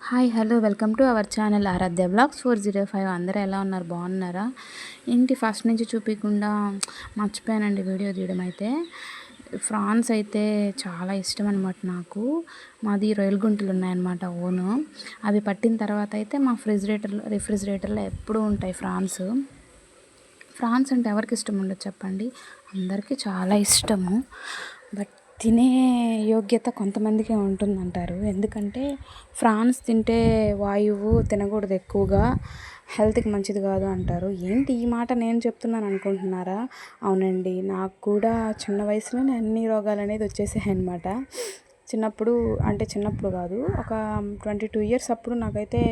Hi hello welcome to our channel Aaradhya blogs 405. అందరూ ఎలా ఉన్నారు, బాగున్నారా? ఏంటి ఫస్ట్ నుంచి చూపించకుండా మర్చిపోయానండి వీడియో తీయడం. అయితే ఫ్రాన్స్ అయితే చాలా ఇష్టం అనమాట నాకు. మాది రొయ్యల గుంటలు ఉన్నాయన్నమాట ఓను. అవి పట్టిన తర్వాత అయితే మా రిఫ్రిజిరేటర్లో ఎప్పుడూ ఉంటాయి ఫ్రాన్స్ అంటే ఎవరికి ఇష్టం ఉండదు చెప్పండి? అందరికీ చాలా ఇష్టము. బట్ తినే యోగ్యత కొంతమందికే ఉంటుందంటారు. ఎందుకంటే ఫ్రాన్స్ తింటే వాయువు తినకూడదు ఎక్కువగా, హెల్త్కి మంచిది కాదు అంటారు. ఏంటి ఈ మాట నేను చెప్తున్నాను అనుకుంటున్నారా? అవునండి, నాకు కూడా చిన్న వయసులోనే అన్ని రోగాలు అనేది వచ్చేసాయి అనమాట. చిన్నప్పుడు కాదు, ఒక 22 ఇయర్స్ అప్పుడు నాకైతే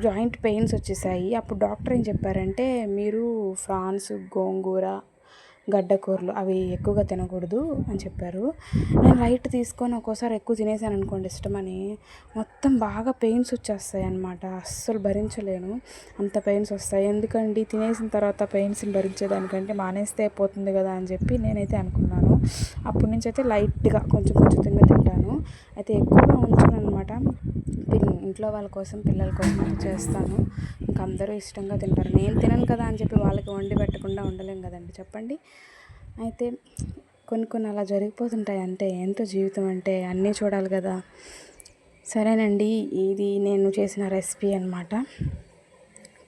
జాయింట్ పెయిన్స్ వచ్చేసాయి. అప్పుడు డాక్టర్ ఏం చెప్పారంటే, మీరు ఫ్రాన్స్, గోంగూర, గడ్డకూరలు అవి ఎక్కువగా తినకూడదు అని చెప్పారు. నేను లైట్ తీసుకొని ఒక్కోసారి ఎక్కువ తినేసాను అనుకోండి, ఇష్టమని మొత్తం బాగా పెయిన్స్ వచ్చేస్తాయి అన్నమాట. అస్సలు భరించలేను, అంత పెయిన్స్ వస్తాయి. ఎందుకండి తినేసిన తర్వాత పెయిన్స్ని భరించేదానికంటే మానేస్తే అయిపోతుంది కదా అని చెప్పి నేనైతే అనుకున్నాను. అప్పటి నుంచి అయితే లైట్గా కొంచెం తింటాను. అయితే ఎక్కువగా ఉంచాను అనమాట. ఇంట్లో వాళ్ళ కోసం, పిల్లల కోసం అయితే చేస్తాను. ఇంక అందరూ ఇష్టంగా తింటారు. నేను తినను కదా అని చెప్పి వాళ్ళకి వండి పెట్టకుండా ఉండలేం కదండి, చెప్పండి. అయితే కొన్ని అలా జరిగిపోతుంటాయి. అంతే, ఎంతో జీవితం అంటే అన్నీ చూడాలి కదా. సరేనండి, ఇది నేను చేసిన రెసిపీ అనమాట.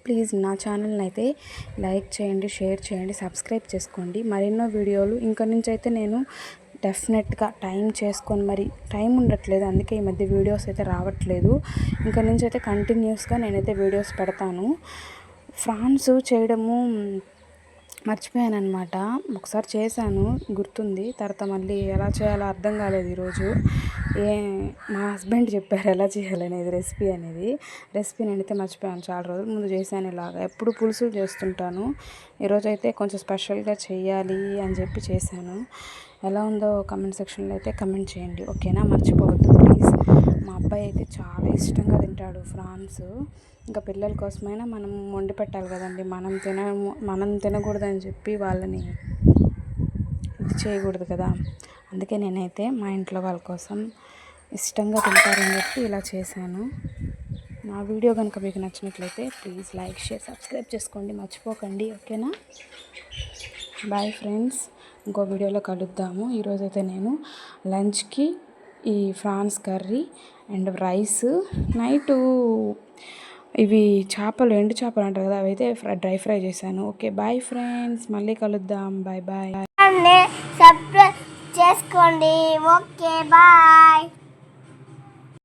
ప్లీజ్ నా ఛానల్ని అయితే లైక్ చేయండి, షేర్ చేయండి, సబ్స్క్రైబ్ చేసుకోండి. మరెన్నో వీడియోలు ఇంక నుంచి అయితే నేను డెఫినెట్గా టైం ఉండట్లేదు, అందుకే ఈ మధ్య వీడియోస్ అయితే రావట్లేదు. ఇంక నుంచి అయితే కంటిన్యూస్గా నేనైతే వీడియోస్ పెడతాను. ఫ్రాన్స్ చేయడము మర్చిపోయాను అనమాట. ఒకసారి చేశాను గుర్తుంది, తర్వాత మళ్ళీ ఎలా చేయాలో అర్థం కాలేదు. ఈరోజు మా హస్బెండ్ చెప్పారు ఎలా చేయాలనేది, రెసిపీ నేనైతే మర్చిపోయాను. చాలా రోజుల ముందు చేశాను ఇలాగా. ఎప్పుడు పులుసులు చేస్తుంటాను, ఈరోజు అయితే కొంచెం స్పెషల్గా చేయాలి అని చెప్పి చేశాను. ఎలా ఉందో కమెంట్ సెక్షన్లో అయితే కమెంట్ చేయండి, ఓకేనా? మర్చిపోవద్దు ప్లీజ్. మా అబ్బాయి అయితే చాలా ఇష్టంగా తింటాడు ఫ్రాన్స్. ఇంకా పిల్లల కోసమైనా మనం వండి పెట్టాలి కదండి. మనం తినకూడదని చెప్పి వాళ్ళని ఇది చేయకూడదు కదా. అందుకే నేనైతే మా ఇంట్లో వాళ్ళ కోసం ఇష్టంగా తింటారని చెప్పి ఇలా చేశాను. నా వీడియో కనుక మీకు నచ్చినట్లయితే ప్లీజ్ లైక్, షేర్, సబ్స్క్రైబ్ చేసుకోండి, మర్చిపోకండి, ఓకేనా? బాయ్ ఫ్రెండ్స్, ఇంకో వీడియోలో కలుద్దాము. ఈరోజైతే నేను లంచ్కి ఈ prawns curry and rice, night ఇవి ఎండు చేపలు అంటారు కదా, అవి అయితే డ్రై ఫ్రై చేశాను. ఓకే బాయ్ ఫ్రెండ్స్, మళ్ళీ కలుద్దాం. Bye bye. సబ్స్క్రైబ్ చేసుకోండి. Okay bye.